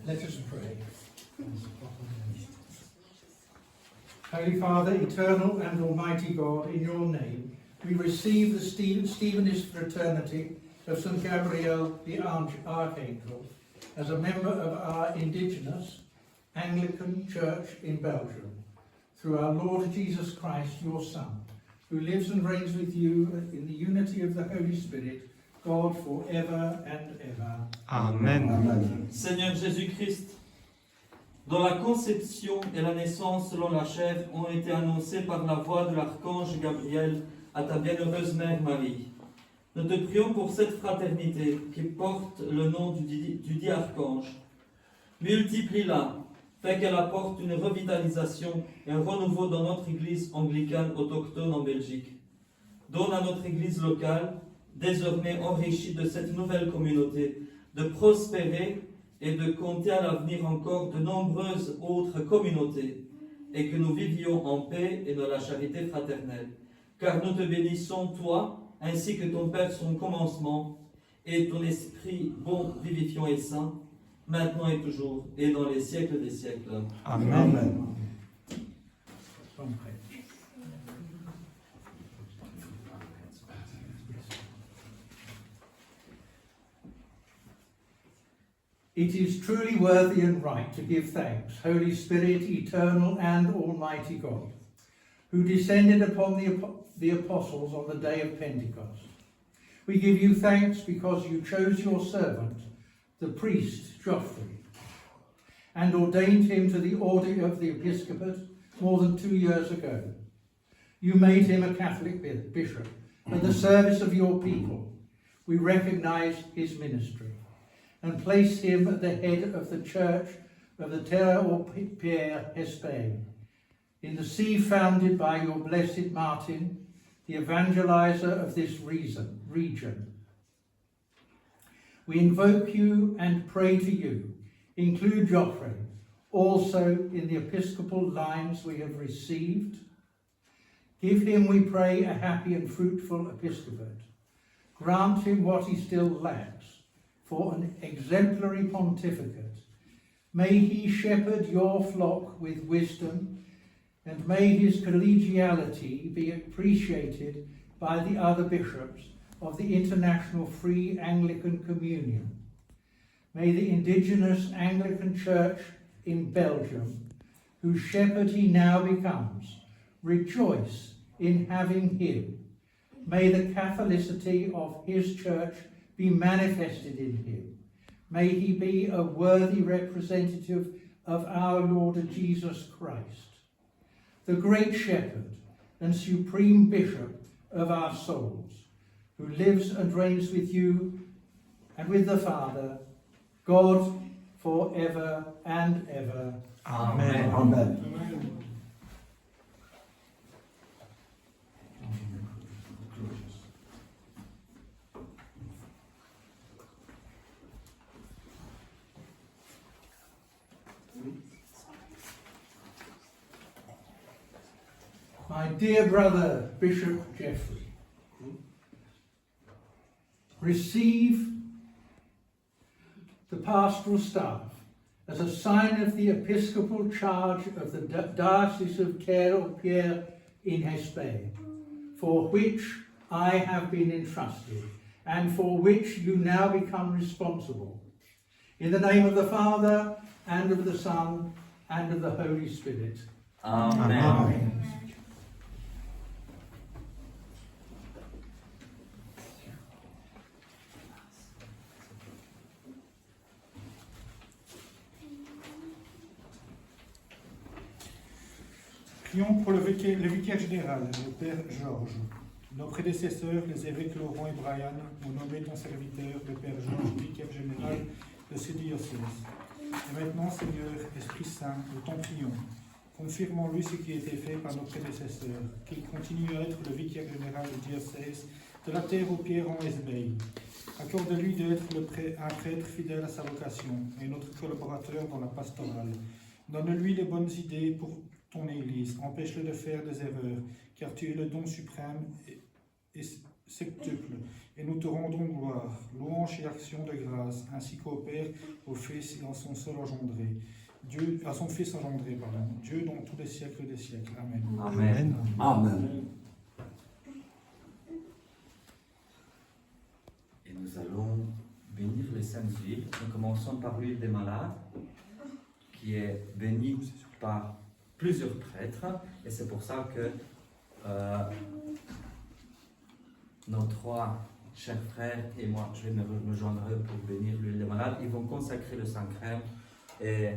Let us pray. Holy Father, eternal and almighty God, in your name, we receive the Stevenist Fraternity of Saint-Gabriel the Archangel as a member of our indigenous Anglican Church in Belgium, through our Lord Jesus Christ, your Son, who lives and reigns with you in the unity of the Holy Spirit, God forever and ever. Amen. Amen. Seigneur Jésus-Christ, dont la conception et la naissance selon la chair ont été annoncées par la voix de l'archange Gabriel à ta bienheureuse mère Marie. Nous te prions pour cette fraternité qui porte le nom du dit archange. Multiplie-la, fais qu'elle apporte une revitalisation et un renouveau dans notre Église anglicane autochtone en Belgique. Donne à notre Église locale, désormais enrichie de cette nouvelle communauté, de prospérer et de compter à l'avenir encore de nombreuses autres communautés, et que nous vivions en paix et dans la charité fraternelle. Car nous te bénissons, toi, ainsi que ton Père son commencement, et ton Esprit bon, vivifiant et saint, maintenant et toujours, et dans les siècles des siècles. Amen. Amen. It is truly worthy and right to give thanks, Holy Spirit, eternal and almighty God, who descended upon the apostles on the day of Pentecost. We give you thanks because you chose your servant, the priest Geoffrey, and ordained him to the order of the episcopate more than 2 years ago. You made him a Catholic bishop at the service of your people. We recognize his ministry and place him at the head of the church of the Terre-aux-Pierres-en-Hesbaye, in the see founded by your blessed Martin, the evangelizer of this region. We invoke you and pray to you. Include Geoffrey also in the episcopal lines we have received. Give him, we pray, a happy and fruitful episcopate. Grant him what he still lacks for an exemplary pontificate. May he shepherd your flock with wisdom, and may his collegiality be appreciated by the other bishops of the International Free Anglican Communion. May the indigenous Anglican Church in Belgium, whose shepherd he now becomes, rejoice in having him. May the Catholicity of his church be manifested in him. May he be a worthy representative of our Lord Jesus Christ, the great shepherd and supreme bishop of our souls, who lives and reigns with you and with the Father, God, forever and ever. Amen. Amen. My dear brother, Bishop Geoffrey, receive the pastoral staff as a sign of the episcopal charge of the Diocese of Terre-aux-Pierres-en-Hesbaye, for which I have been entrusted, and for which you now become responsible. In the name of the Father, and of the Son, and of the Holy Spirit. Amen. Amen. Prions pour le vicaire-général, le Père Georges. Nos prédécesseurs, les évêques Laurent et Brian, ont nommé ton serviteur, le Père Georges, vicaire-général de ce diocèse. Et maintenant, Seigneur, Esprit Saint, nous t'en prions. Confirmons-lui ce qui a été fait par nos prédécesseurs, qu'il continue à être le vicaire-général du diocèse de la Terre-aux-Pierres-en-Hesbaye. Accorde-lui d'être un prêtre fidèle à sa vocation et notre collaborateur dans la pastorale. Donne-lui les bonnes idées pour ton Église, empêche-le de faire des erreurs, car tu es le don suprême et septuple, et nous te rendons gloire, louange et action de grâce, ainsi qu'au Père, au Fils et à son seul engendré, Dieu, à son Fils engendré, pardon, Dieu dans tous les siècles des siècles. Amen. Amen. Amen. Et nous allons bénir les saintes huiles. Nous commençons par l'huile des malades, qui est bénie par plusieurs prêtres, et c'est pour ça que nos trois chers frères et moi, je vais me joindre pour bénir l'huile des malades. Ils vont consacrer le sacré et